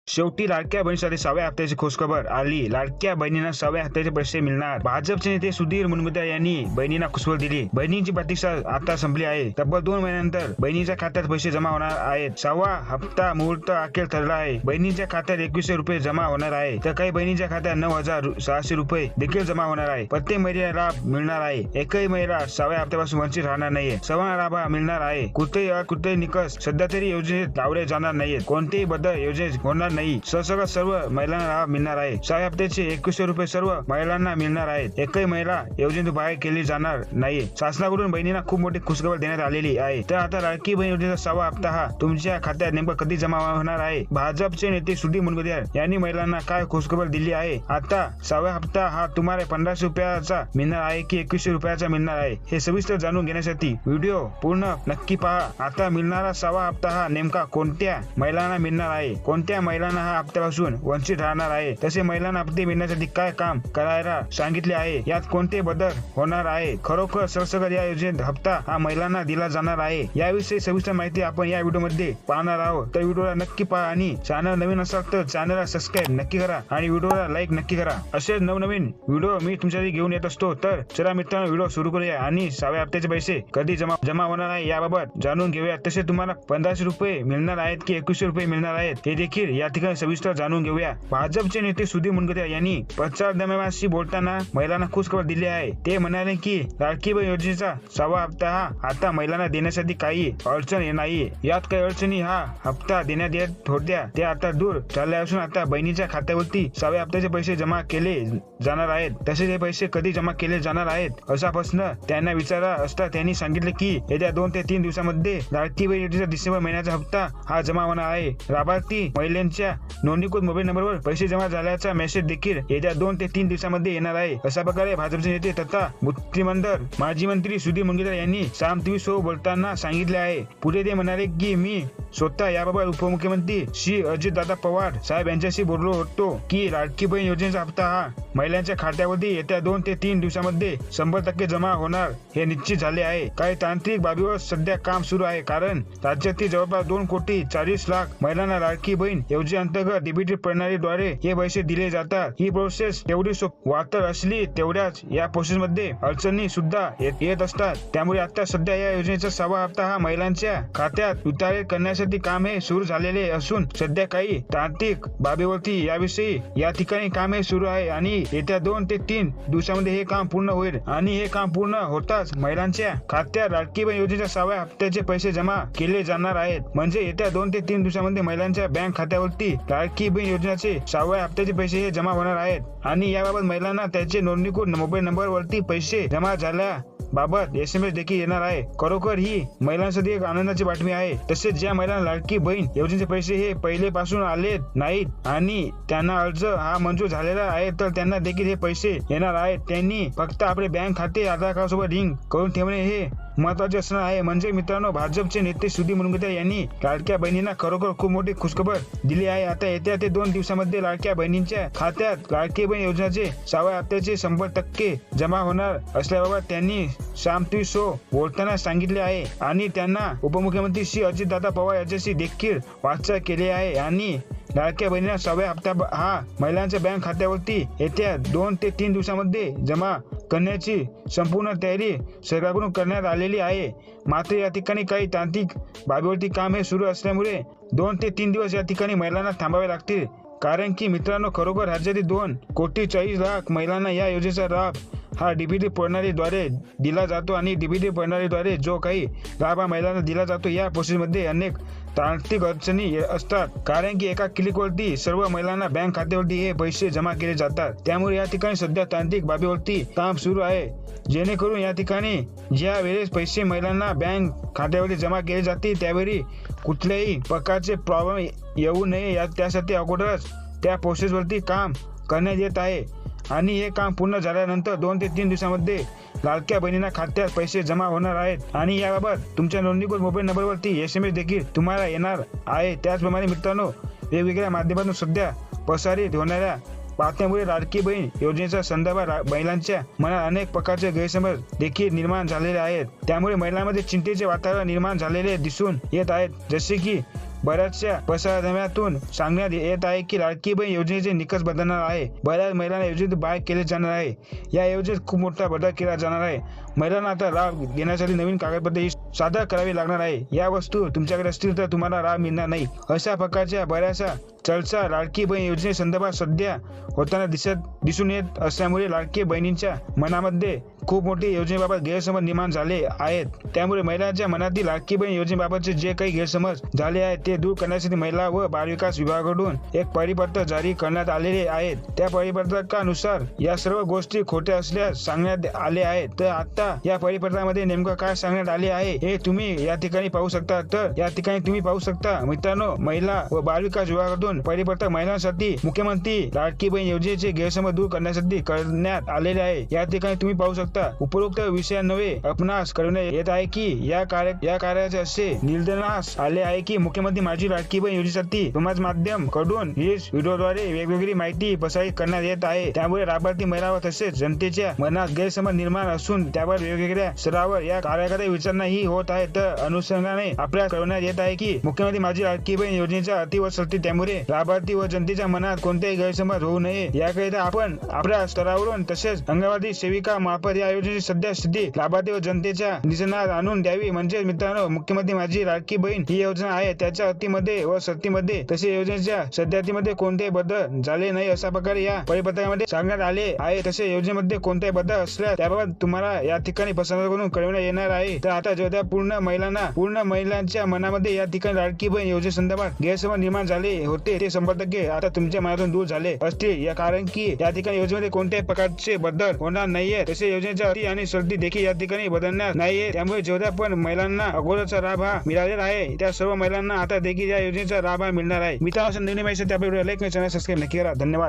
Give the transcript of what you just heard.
शेवटी लाडक्या बहिणीसाठी 6व्या हप्त्याची खुशखबर आली. लाडक्या बहिणींना 6व्या हप्त्याचे पैसे मिळणार. भाजपचे नेते सुधीर मुनगंटीवार यांनी बहिणींना खुशखबर दिली. बहिणींची प्रतीक्षा आता संपली आहे. तब्बल 2 महिन्यानंतर बहिणीच्या खात्यात पैसे जमा होणार आहेत. 6वा हप्ता मुहूर्त अखेर ठरला आहे. बहिणींच्या खात्यात 2100 रुपये जमा होणार आहे, तर काही बहिणींच्या खात्यात 9600 रुपये देखील जमा होणार आहे. प्रत्येक महिलेला लाभ मिळणार आहे. एकही महिला 6व्या हप्त्यापासून वंचित राहणार नाहीये. 6वा लाभ मिळणार आहे. कुठेही निकष सध्या तरी योजनेत लावले जाणार नाहीत. कोणतेही बदल योजनेत होणार नाही. सरसकट सर्व महिलांना लाभ मिळणार आहे. 6व्या हप्त्याचे 2100 रुपये सर्व महिलांना मिळणार आहेत. एकही महिला योजनेतून बाहेर केली जाणार नाही. शासनाकडून बहिणींना खूप मोठी खुशखबर देण्यात आलेली आहे. तर आता लाडकी बहीण योजनेचा 6वा हप्ता हा तुमच्या खात्यात नेमका कधी जमा होणार आहे? भाजपचे नेते सुधीर मुनगंटीवार यांनी महिलांना काय खुशखबर दिली आहे? आता 6वा हप्ता हा तुम्हाला 1500 रुपयाचा मिळणार आहे की 2100 रुपयाचा मिळणार आहे, हे सविस्तर जाणून घेण्यासाठी व्हिडिओ पूर्ण नक्की पहा. आता मिळणारा 6वा हप्ता हा नेमका कोणत्या महिलांना मिळणार आहे? कोणत्या महिलांना हा हप्त्यापासून वंचित राहणार आहे? तसे महिलांना हप्ते मिळण्यासाठी काय काम करायला सांगितले आहे? यात कोणते बदल होणार आहे? खरोखर सरसकट या योजनेत हप्ता हा महिलांना दिला जाणार आहे? याविषयी सविस्तर माहिती आपण या व्हिडिओमध्ये पाहणार आहोत. तर व्हिडिओला नक्की पहा आणि चॅनल नवीन असाल तर चॅनलला सबस्क्राईब नक्की करा आणि व्हिडिओला लाईक नक्की करा. असेच नवनवीन व्हिडिओ मी तुमच्यासाठी घेऊन येत असतो. तर चला मित्रांनो, व्हिडिओ सुरू करूया आणि 6व्या हप्त्याचे पैसे कधी जमा होणार आहे याबाबत जाणून घेऊया. तसे तुम्हाला 1500 रुपये मिळणार आहेत की 2100 रुपये मिळणार आहेत हे देखील या ठिकाणी सविस्तर जाणून घेऊया. भाजपचे नेते सुधीर मुनगंटीवार यांनी प्रचार दरम्यानशी बोलताना महिलांना खुशखबर दिली आहे. ते म्हणाले की लाडकी बहीण योजनेचा 6वा हप्ता हा आता महिलांना देण्यासाठी काही अडचण नाही. यात काही अडचणी हा हप्ता देण्यात येत होत्या त्या आता दूर झाल्या असून आता बहिणीच्या खात्यावरती 6व्या हप्त्याचे पैसे जमा केले जाणार आहेत. तसेच हे पैसे कधी जमा केले जाणार आहेत असा प्रश्न त्यांना विचारला असता त्यांनी सांगितले की येत्या 2 ते 3 दिवसांमध्ये लाडकी बहीण योजनेचा डिसेंबर महिन्याचा हप्ता हा जमा होणार आहे. लाभार्थी महिलांच्या नोंदणीकृत मोबाईल नंबरवर पैसे जमा झाल्याचा मेसेज देखील येत्या 2 ते 3 दिवसांमध्ये येणार आहे. अशा प्रकारे भाजपचे नेते तथा मंत्रिमंडळ माजी मंत्री सुधीर मुनगंटीवार यांनी साम टीव्ही शो बोलताना सांगितले आहे. पुढे ते म्हणाले की मी स्वतः याबाबत उपमुख्यमंत्री श्री अजितदादा पवार साहेब यांच्याशी बोललो होतो की लाडकी बहीण योजनेचा हप्ता हा महिलांच्या खात्यावरती येत्या 2 ते 3 दिवसांमध्ये 100% जमा होणार हे निश्चित झाले आहे. काही तांत्रिक बाबीवर सध्या काम सुरू आहे, कारण राज्यातील जवळपास 2,40,00,000 महिलांना लाडकी बहीण योजनेअंतर्गत डीबीटी प्रणालीद्वारे हे पैसे दिले जातात. ही प्रोसेस तेवढी वाटत असली तेवढ्याच या प्रोसेसमध्ये अडचणी सुद्धा येत असतात. त्यामुळे आता सध्या या योजनेचा 6वा हप्ता हा महिलांच्या खात्यात वितरित करण्यासाठी काम हे सुरू झालेले असून सध्या काही तांत्रिक बाबीवरती याविषयी या ठिकाणी काम हे सुरू आहे आणि येत्या 2 ते 3 दिवसांमध्ये हे काम पूर्ण होईल. आणि हे काम पूर्ण होताच महिलांच्या खात्यात लाडकी बहीण योजनेच्या 6व्या हप्त्याचे पैसे जमा केले जाणार आहेत. म्हणजे येत्या 2 ते 3 दिवसांमध्ये महिलांच्या बँक खात्यावरती लाडकी बहीण योजनेचे 6व्या हप्त्याचे पैसे हे जमा होणार आहेत. आणि याबाबत महिलांना त्याचे नोंदणीकृत मोबाईल नंबरवरती पैसे जमा झाल्याबाबत SMS देखील येणार आहे. खरोखर ही महिलांसाठी एक आनंदाची बातमी आहे. तसेच ज्या महिलांना लाडकी बहीण योजनेचे पैसे हे पहिलेपासून आले नाहीत आणि त्यांना अर्ज हा मंजूर झालेला आहे तर त्यांना देखील हे पैसे येणार आहेत. त्यांनी फक्त आपले बँक खाते आधार कार्ड सोबत लिंक करून ठेवणे हे महत्वाचे असणार आहे. म्हणजे मित्रांनो, भाजपचे नेते सुधीर मुनगंटीवार यांनी लाडक्या बहिणींना खरोखर खूप मोठी खुशखबर दिली आहे. आता येत्या ते 2 दिवसांमध्ये लाडक्या बहिणींच्या खात्यात लाडकी बहीण योजनेचे 6व्या हप्त्याचे 100% जमा होणार असल्याबाबत त्यांनी साम टीव्ही शो बोलताना सांगितले आहे. आणि त्यांना उपमुख्यमंत्री श्री अजितदादा पवार यांच्याशी देखील वार्ता केली आहे. आणि लाडक्या बहिणींना 6व्या हप्ता हा महिलांच्या बँक खात्यावरती येत्या 2 ते 3 दिवसांमध्ये जमा करण्याची संपूर्ण तयारी सरकारकडून करण्यात आलेली आहे. मात्र या ठिकाणी काही तांत्रिक बाबीवरती काम हे सुरू असल्यामुळे 2 ते 3 दिवस या ठिकाणी महिलांना थांबावे लागतील. कारण की मित्रांनो, खरोखर राज्यातील 2,40,00,000 महिलांना या योजनेचा लाभ हा डीबीटी प्रणालीद्वारे दिला जातो आणि डीबीटी प्रणालीद्वारे जो काही लाभ हा महिलांना दिला जातो या प्रोसेसमध्ये अनेक तांत्रिक अडचणी असतात. कारण की एका क्लिकवरती सर्व महिलांना बँक खात्यावरती हे पैसे जमा केले जातात. त्यामुळे या ठिकाणी सध्या तांत्रिक बाबीवरती काम सुरू आहे, जेणेकरून या ठिकाणी ज्या वेळेस पैसे महिलांना बँक खात्यावरती जमा केले जातील त्यावेळी कुठल्याही प्रकारचे प्रॉब्लेम येऊ नये त्यासाठी अगोदरच त्या प्रोसेसवरती काम करण्यात येत आहे. आणि हे काम पूर्ण झाल्यानंतर 2 ते 3 दिवसांमध्ये लाडक्या बहिणींना खात्यात पैसे जमा होणार आहेत. आणि याबाबत तुमच्या नोंदणीकृत मोबाईल नंबरवरती SMS देखील तुम्हाला येणार आहे. त्याचप्रमाणे मित्रांनो, वेगवेगळ्या माध्यमातून सध्या प्रसारित होणाऱ्या बातम्यांमुळे लाडकी बहीण योजनेच्या संदर्भात महिलांच्या मनात अनेक प्रकारचे गैरसमज देखील निर्माण झालेले आहेत. त्यामुळे महिलांमध्ये चिंतेचे वातावरण निर्माण झालेले दिसून येत आहेत. जसे की बऱ्याचशा प्रसारमाध्यमातून सांगण्यात येत आहे की लाडकी बहीण योजनेचे निकष बदलणार आहे. बऱ्याच महिलांना योजनेत बाहेर केले जाणार आहे. या योजनेत खूप मोठा बदल केला जाणार आहे. महिलांना आता लाभ घेण्यासाठी नवीन कागदपत्रे सादर करावी लागणार आहे. या वस्तू तुमच्याकडे असतील तर तुम्हाला लाभ मिळणार नाही. अशा प्रकारच्या बऱ्याचशा चर्चा लाडकी बहीण योजनेसंदर्भात सध्या होताना दिसून येत असल्यामुळे लाडकी बहिणींच्या मनामध्ये खूप मोठी योजनेबाबत गैरसमज निर्माण झाले आहेत. त्यामुळे महिलांच्या मनातील लाडकी बहीण योजनेबाबतचे जे काही गैरसमज झाले आहेत ते दूर करण्यासाठी महिला व बालविकास विभागाकडून एक परिपत्रक जारी करण्यात आलेले आहेत. त्या परिपत्रकानुसार या सर्व गोष्टी खोट्या असल्यास सांगण्यात आले आहेत. तर आता या परिपत्रकामध्ये नेमकं काय सांगण्यात आले आहे हे तुम्ही या ठिकाणी पाहू शकता. तर या ठिकाणी तुम्ही पाहू शकता मित्रांनो, महिला व बालविकास विभागाकडून परिपत्रक महिलांसाठी मुख्यमंत्री लाडकी बहीण योजनेचे गैरसमज दूर करण्यासाठी करण्यात आलेले आहे. या ठिकाणी तुम्ही पाहू शकता उपरोक्त विषयान्वये आपणास कळवण्यात येत आहे की या कार्याचे असे निदर्शनास आले आहे की मुख्यमंत्री माझी लाडकी बहीण योजनेसाठी समाज माध्यम कडून व्हिडिओद्वारे वेगवेगळी माहिती प्रसारित करण्यात येत आहे. त्यामुळे लाभार्थी महिला व तसेच जनतेच्या मनात गैरसमज निर्माण असून त्यावर वेगवेगळ्या स्तरावर या कार्याकडे विचारणाही होत आहे. तर अनुषंगाने आपल्याला कळवण्यात येत आहे की मुख्यमंत्री माझी लाडकी बहीण योजनेचा अतिव असते. त्यामुळे लाभार्थी व जनतेच्या मनात कोणतेही गैरसमज होऊ नये याकरिता आपण आपल्या स्तरावरून तसेच अंगणवाडी सेविका मार्फत या योजनेची सध्या स्थिती लाभार्थी व जनतेच्या निदर्शनास आणून द्यावी. म्हणजे मित्रांनो, मुख्यमंत्री माझी लाडकी बहीण ही योजना आहे त्याच्या अटीमध्ये व शर्तीमध्ये तसे योजनेच्या सध्यातीमध्ये कोणतेही बदल झाले नाही अशा प्रकारे या परिपत्रकामध्ये सांगण्यात आले आहे. तसे योजनेमध्ये कोणतेही बदल असल्यास त्याबाबत तुम्हाला या ठिकाणी प्रशासनाकडून कळवण्यात येणार आहे. तर आता जेव्हा पूर्ण महिलांच्या मनामध्ये या ठिकाणी लाडकी बहीण योजनेसंदर्भात गैरसमज निर्माण झाले होते ते 100% आता तुमच्या मनातून दूर झाले असतील. कारण की या ठिकाणी योजनेमध्ये कोणत्याही प्रकारचे बदल होणार नाहीये. तसे योजनेच्या अटी आणि शर्ती देखील या ठिकाणी बदलणार नाहीये. त्यामुळे जेवढ्या पण महिलांना अगोदरचा लाभ हा मिळालेला आहे त्या सर्व महिलांना आता देखील या योजनेचा लाभ हा मिळणार आहे. मित्रांनो, नवीन माहिती आपल्या व्हिडिओ लाईक आणि चॅनल सबस्क्राईब नक्की करा. धन्यवाद.